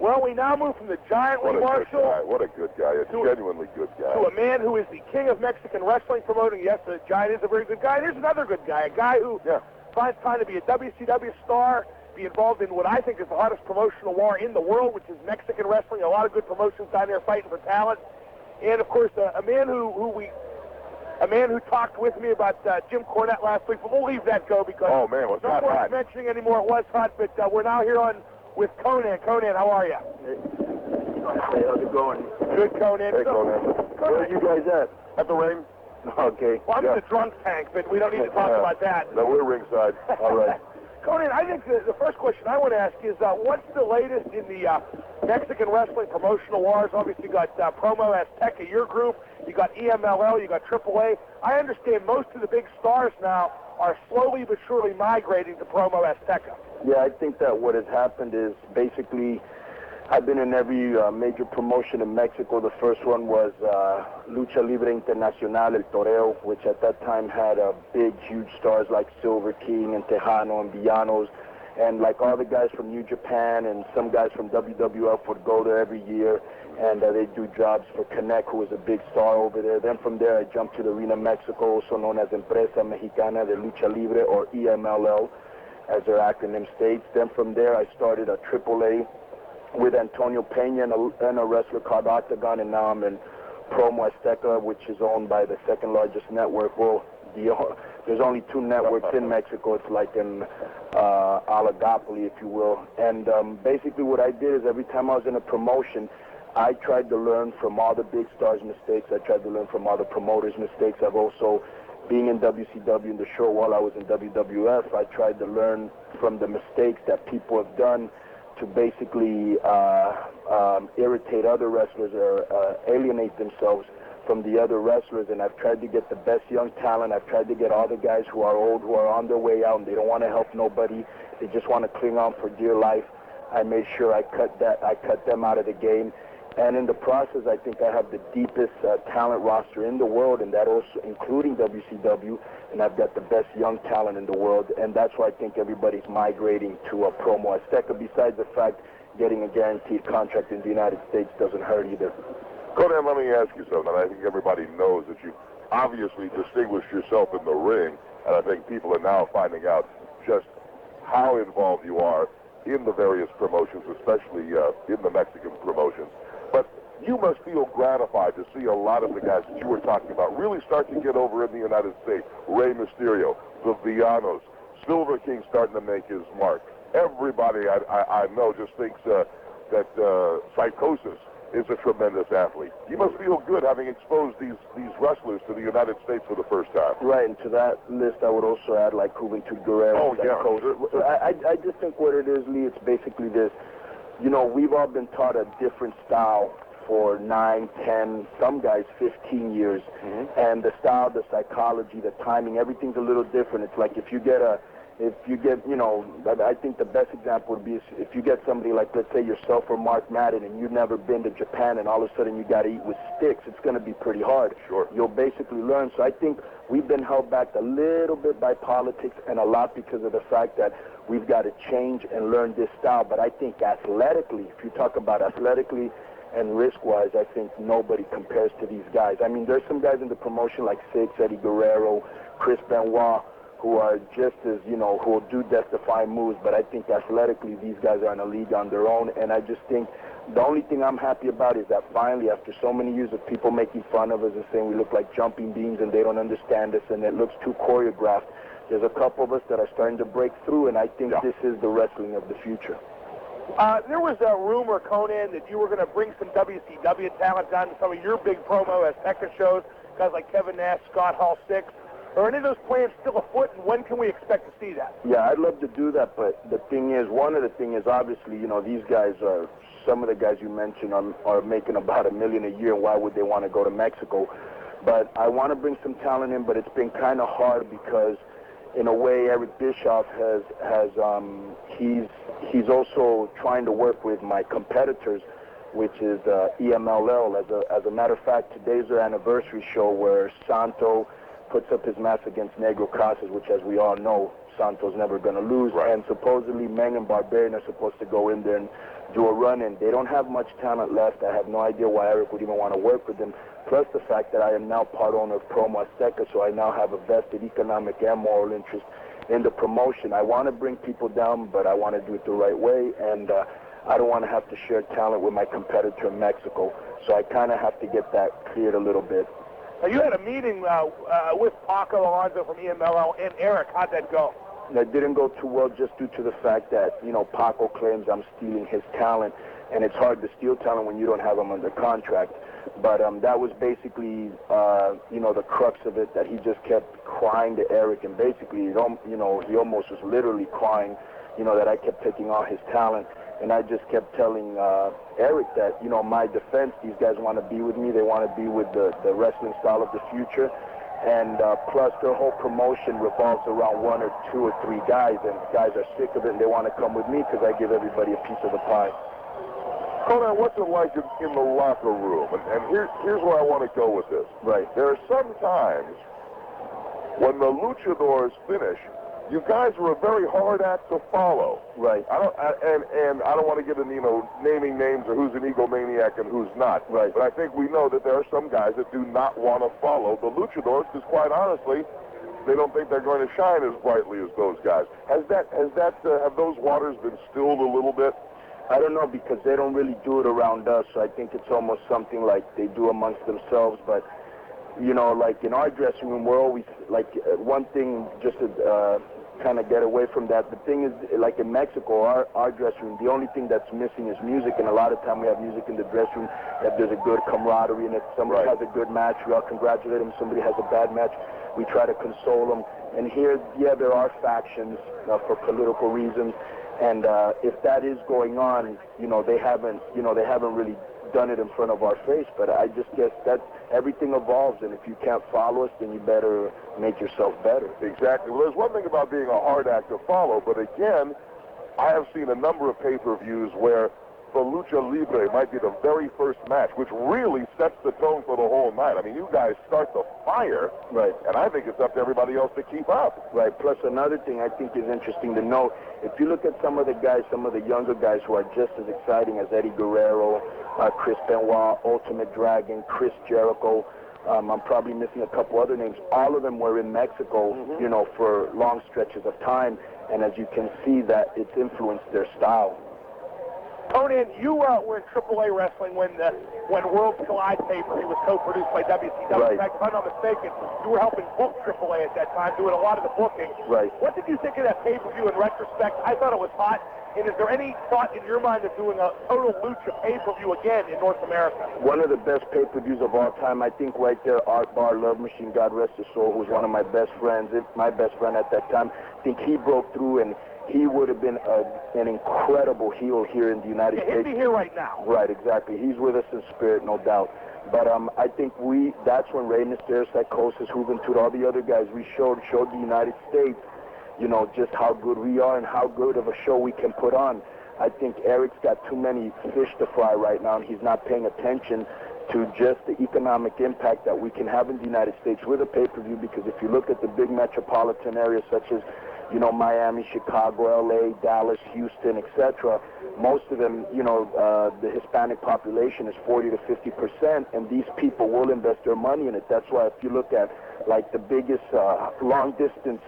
Well, we now move from the giant Lee Marshall. What a good guy. A genuinely good guy. To a man who is the king of Mexican wrestling promoting. Yes, the giant is a very good guy. Here's another good guy, a guy who finds time to be a WCW star, be involved in what I think is the hottest promotional war in the world, which is Mexican wrestling. A lot of good promotions down there fighting for talent. And, of course, a man who talked with me about Jim Cornette last week, but we'll leave that go because no worth mentioning anymore. It was hot, but we're now here with Konnan. Konnan, how are you? Hey, how's it going? Good, Konnan. Hey, Konnan. Where are you guys at? At the ring? Okay. Well, I'm in the drunk tank, but we don't need to talk about that. No, we're ringside. All right. Konnan, I think the first question I want to ask is, what's the latest in the Mexican wrestling promotional wars? Obviously, you got Promo Azteca, your group. You got EMLL. You got AAA. I understand most of the big stars now are slowly but surely migrating to Promo Azteca. Yeah, I think that what has happened is basically I've been in every major promotion in Mexico. The first one was Lucha Libre Internacional, El Toreo, which at that time had big, huge stars like Silver King and Tejano and Villanos. And like all the guys from New Japan and some guys from WWF would go there every year, and they do jobs for Connect, who was a big star over there. Then from there, I jumped to the Arena Mexico, also known as Empresa Mexicana de Lucha Libre, or EMLL, as their acronym states. Then from there, I started a AAA with Antonio Pena and a wrestler called Octagon, and now I'm in Promo Azteca, which is owned by the second largest network. Well, there's only two networks in Mexico. It's like an oligopoly, if you will. And basically what I did is every time I was in a promotion, I tried to learn from all the big stars' mistakes. I tried to learn from all the promoters' mistakes. I've also, being in WCW in the show while I was in WWF, I tried to learn from the mistakes that people have done to basically irritate other wrestlers or alienate themselves from the other wrestlers. And I've tried to get the best young talent. I've tried to get all the guys who are old, who are on their way out, and they don't want to help nobody. They just want to cling on for dear life. I made sure I cut them out of the game. And in the process, I think I have the deepest talent roster in the world, and that also including WCW, and I've got the best young talent in the world, and that's why I think everybody's migrating to a Promo Azteca, besides the fact getting a guaranteed contract in the United States doesn't hurt either. Konnan, let me ask you something. I think everybody knows that you obviously distinguished yourself in the ring, and I think people are now finding out just how involved you are in the various promotions, especially in the Mexican promotions. But you must feel gratified to see a lot of the guys that you were talking about really start to get over in the United States. Rey Mysterio, the Villanos, Silver King starting to make his mark. Everybody I know just thinks that Psychosis is a tremendous athlete. You must feel good having exposed these wrestlers to the United States for the first time. Right, and to that list I would also add like Juventud Guerrero. Oh, yeah. So I just think what it is, Lee, it's basically this. You know, we've all been taught a different style for 9, 10, some guys 15 years. Mm-hmm. And the style, the psychology, the timing, everything's a little different. It's like if you get, you know, I think the best example would be if you get somebody like, let's say yourself or Mark Madden, and you've never been to Japan, and all of a sudden you got to eat with sticks, it's going to be pretty hard. Sure. You'll basically learn. So I think we've been held back a little bit by politics, and a lot because of the fact that we've got to change and learn this style. But I think athletically, if you talk about athletically and risk-wise, I think nobody compares to these guys. I mean, there's some guys in the promotion like Six, Eddie Guerrero, Chris Benoit, who are just as, you know, who will do death-defying moves. But I think athletically, these guys are in a league on their own. And I just think the only thing I'm happy about is that finally, after so many years of people making fun of us and saying we look like jumping beans and they don't understand us and it looks too choreographed, there's a couple of us that are starting to break through, and I think this is the wrestling of the future. There was a rumor, Konnan, that you were going to bring some WCW talent down to some of your big Promo Azteca shows, guys like Kevin Nash, Scott Hall, Six. Are any of those plans still afoot, and when can we expect to see that? Yeah, I'd love to do that, but the thing is, one of the things is obviously, you know, these guys are, some of the guys you mentioned are making about $1 million a year, and why would they want to go to Mexico? But I want to bring some talent in, but it's been kind of hard because, in a way, Eric Bischoff he's also trying to work with my competitors, which is EMLL. As a matter of fact, today's their anniversary show where Santo puts up his match against Negro Casas, which, as we all know, Santo's never going to lose. Right. And supposedly Meng and Barbarian are supposed to go in there and do a run-in. They don't have much talent left. I have no idea why Eric would even want to work with them. Plus the fact that I am now part owner of Promo Azteca, so I now have a vested economic and moral interest in the promotion. I want to bring people down, but I want to do it the right way, and I don't want to have to share talent with my competitor in Mexico. So I kind of have to get that cleared a little bit. Now, you had a meeting with Paco Alonso from EMLL and Eric. How'd that go? That didn't go too well just due to the fact that, you know, Paco claims I'm stealing his talent, and it's hard to steal talent when you don't have him under contract. But that was basically, you know, the crux of it, that he just kept crying to Eric, and basically, you know, he almost was literally crying, you know, that I kept taking all his talent. And I just kept telling Eric that, you know, my defense, these guys want to be with me. They want to be with the wrestling style of the future. And plus, their whole promotion revolves around 1 or 2 or 3 guys, and guys are sick of it, and they want to come with me because I give everybody a piece of the pie. Konnan, what's it like in the locker room? And here's where I want to go with this. Right. There are some times when the luchadors finish, you guys are a very hard act to follow. Right. I don't want to get into, you know, naming names or who's an egomaniac and who's not. Right. But I think we know that there are some guys that do not want to follow the luchadors because, quite honestly, they don't think they're going to shine as brightly as those guys. Have those waters been stilled a little bit? I don't know, because they don't really do it around us, so I think it's almost something like they do amongst themselves. But, you know, like in our dressing room, we're always, like, one thing just to kind of get away from that. The thing is, like in Mexico, our dressing room, the only thing that's missing is music, and a lot of time we have music in the dressing room, that there's a good camaraderie, and if somebody has a good match, we all congratulate them. Somebody has a bad match, we try to console them. And here, yeah, there are factions for political reasons. And if that is going on, you know, they haven't really done it in front of our face. But I just guess that everything evolves, and if you can't follow us, then you better make yourself better. Exactly. Well, there's one thing about being a hard act to follow, but again, I have seen a number of pay-per-views where the Lucha Libre might be the very first match, which really sets the tone for the whole night. I mean, you guys start the fire, right? And I think it's up to everybody else to keep up. Right. Plus, another thing I think is interesting to note, if you look at some of the guys, some of the younger guys who are just as exciting as Eddie Guerrero, Chris Benoit, Ultimate Dragon, Chris Jericho, I'm probably missing a couple other names. All of them were in Mexico, you know, for long stretches of time, and as you can see, that it's influenced their style. Konnan, you were in AAA wrestling when World Collide pay-per-view was co-produced by WCW. Right. In fact, if I'm not mistaken, you were helping book AAA at that time, doing a lot of the booking. Right. What did you think of that pay-per-view in retrospect? I thought it was hot. And is there any thought in your mind of doing a total Lucha pay-per-view again in North America? One of the best pay-per-views of all time, I think right there, Art Bar, Love Machine, God rest his soul, who was one of my best friends, my best friend at that time. I think he broke through, and he would have been an incredible heel here in the United States. He'd be here right now. Right, exactly. He's with us in spirit, no doubt. But I think that's when Rey Mysterio, Psychosis, Juventud, all the other guys, we showed the United States, you know, just how good we are and how good of a show we can put on. I think Eric's got too many fish to fry right now, and he's not paying attention to just the economic impact that we can have in the United States with a pay-per-view, because if you look at the big metropolitan areas such as, you know, Miami, Chicago, LA, Dallas, Houston, etc., most of them, you know, the Hispanic population is 40 to 50%, and these people will invest their money in it. That's why if you look at, like, the biggest long-distance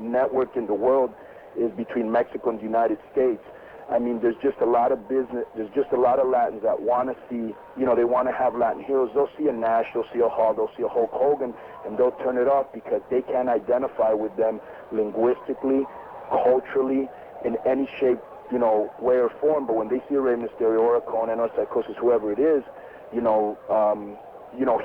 network in the world is between Mexico and the United States. I mean, there's just a lot of business, there's just a lot of Latins that want to see, you know, they want to have Latin heroes. They'll see a Nash, they'll see a Hall, they'll see a Hulk Hogan, and they'll turn it off because they can't identify with them linguistically, culturally, in any shape, you know, way or form. But when they see a Rey Mysterio or a Konnan or Psychosis, whoever it is, you know,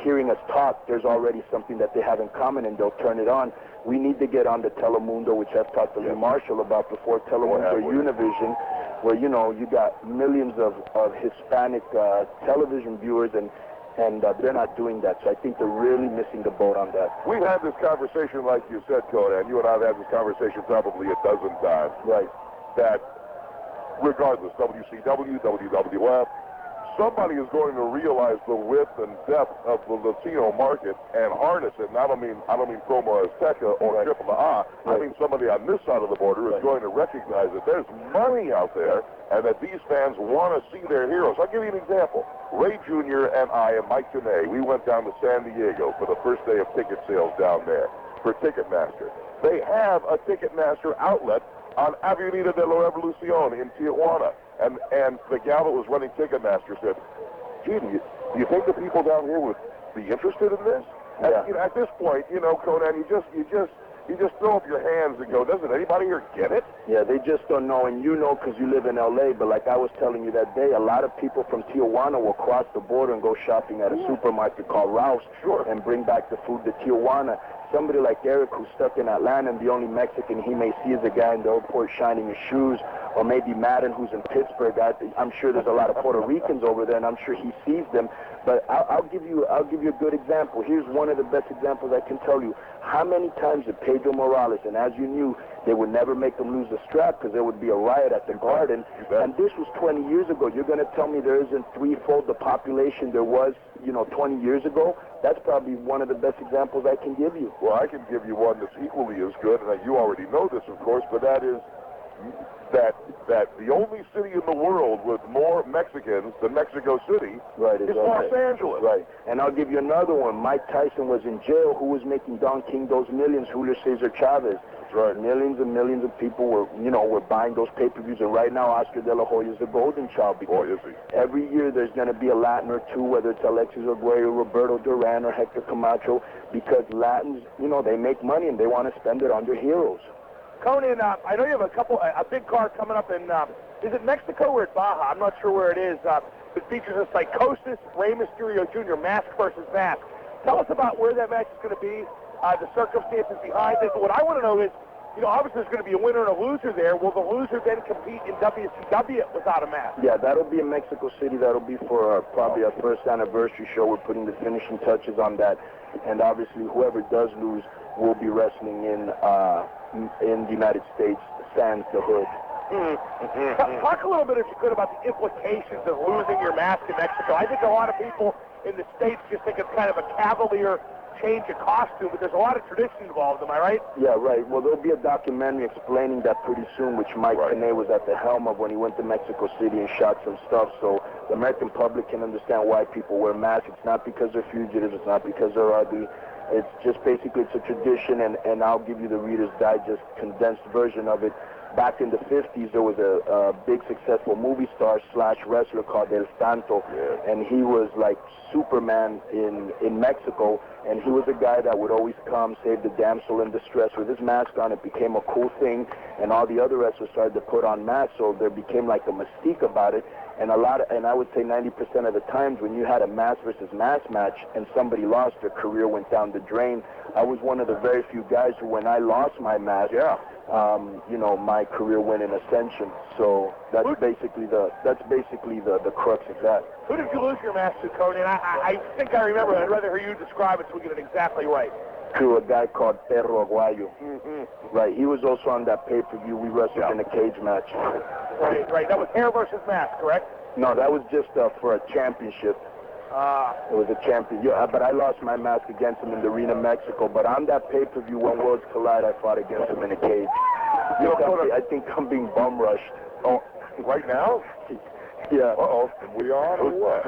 hearing us talk, there's already something that they have in common, and they'll turn it on. We need to get on the Telemundo, which I've talked to Lee Marshall about before, Telemundo Univision, where, you know, you got millions of Hispanic television viewers, and they're not doing that. So I think they're really missing the boat on that. We've had this conversation, like you said, Konnan. You and I have had this conversation probably a dozen times. Right. That regardless, WCW, WWF, somebody is going to realize the width and depth of the Latino market and harness it. And I don't mean Promo Azteca or Triple A. I mean somebody on this side of the border is going to recognize that there's money out there and that these fans want to see their heroes. I'll give you an example. Ray Jr. and I and Mike Tenay, we went down to San Diego for the first day of ticket sales down there for Ticketmaster. They have a Ticketmaster outlet on Avenida de la Revolucion in Tijuana. And the gal that was running Ticketmaster said, gee, do you think the people down here would be interested in this? Yeah. And, at this point, Konnan, you just throw up your hands and go, doesn't anybody here get it? Yeah, they just don't know, and you know because you live in L.A., but like I was telling you that day, a lot of people from Tijuana will cross the border and go shopping at a supermarket called Ralph's and bring back the food to Tijuana. Somebody like Eric who's stuck in Atlanta and the only Mexican he may see is a guy in the airport shining his shoes, or maybe Madden who's in Pittsburgh. I'm sure there's a lot of Puerto Ricans over there, and I'm sure he sees them. But I'll give you a good example. Here's one of the best examples I can tell you. How many times did Pedro Morales, and as you knew, they would never make him lose the strap because there would be a riot at the Garden, and this was 20 years ago. You're going to tell me there isn't threefold the population there was, 20 years ago? That's probably one of the best examples I can give you. Well, I can give you one that's equally as good, and you already know this, of course, but that is that the only city in the world with more Mexicans than Mexico City is Los Angeles. Right. And I'll give you another one. Mike Tyson was in jail. Who was making Don King those millions? Julio Cesar Chavez. That's right. Millions and millions of people were buying those pay-per-views. And right now, Oscar De La Hoya is the golden child. Because every year there's going to be a Latin or two, whether it's Alexis Arguello, Roberto Duran, or Hector Camacho, because Latins, they make money and they want to spend it on their heroes. Konnan, I know you have a big card coming up in, is it Mexico or at Baja? I'm not sure where it is. It features a Psychosis, Rey Mysterio Jr., mask versus mask. Tell us about where that match is going to be, the circumstances behind it. But what I want to know is, obviously there's going to be a winner and a loser there. Will the loser then compete in WCW without a mask? Yeah, that'll be in Mexico City. That'll be for probably our first anniversary show. We're putting the finishing touches on that. And obviously whoever does lose will be wrestling in the United States, sans the hood. Talk a little bit, if you could, about the implications of losing your mask in Mexico. I think a lot of people in the States just think it's kind of a cavalier change of costume, but there's a lot of tradition involved. Am I right? Yeah, right. Well, there'll be a documentary explaining that pretty soon, which Mike Tenay was at the helm of when he went to Mexico City and shot some stuff, so the American public can understand why people wear masks. It's not because they're fugitives. It's not because they're ugly. It's just basically it's a tradition, and I'll give you the Reader's Digest condensed version of it. Back in the 50s, there was a big successful movie star / wrestler called El Santo, and he was like Superman in Mexico, and he was a guy that would always come, save the damsel in distress with his mask on. It became a cool thing, and all the other wrestlers started to put on masks, so there became like a mystique about it. And I would say 90% of the times when you had a mask versus mask match and somebody lost, their career went down the drain. I was one of the very few guys who, when I lost my mask, my career went in ascension. So that's basically the crux of that. Who did you lose your mask to, Konnan? I think I remember. I'd rather hear you describe it so we get it exactly right. To a guy called Perro Aguayo. Right, he was also on that pay-per-view. We wrestled in a cage match. Right. That was hair versus mask, correct? No, that was just for a championship. It was a champion. Yeah, but I lost my mask against him in the Arena, Mexico. But on that pay-per-view, when Worlds Collide, I fought against him in a cage. I think I'm being bum rushed. Oh, right now? Yeah. We are or what?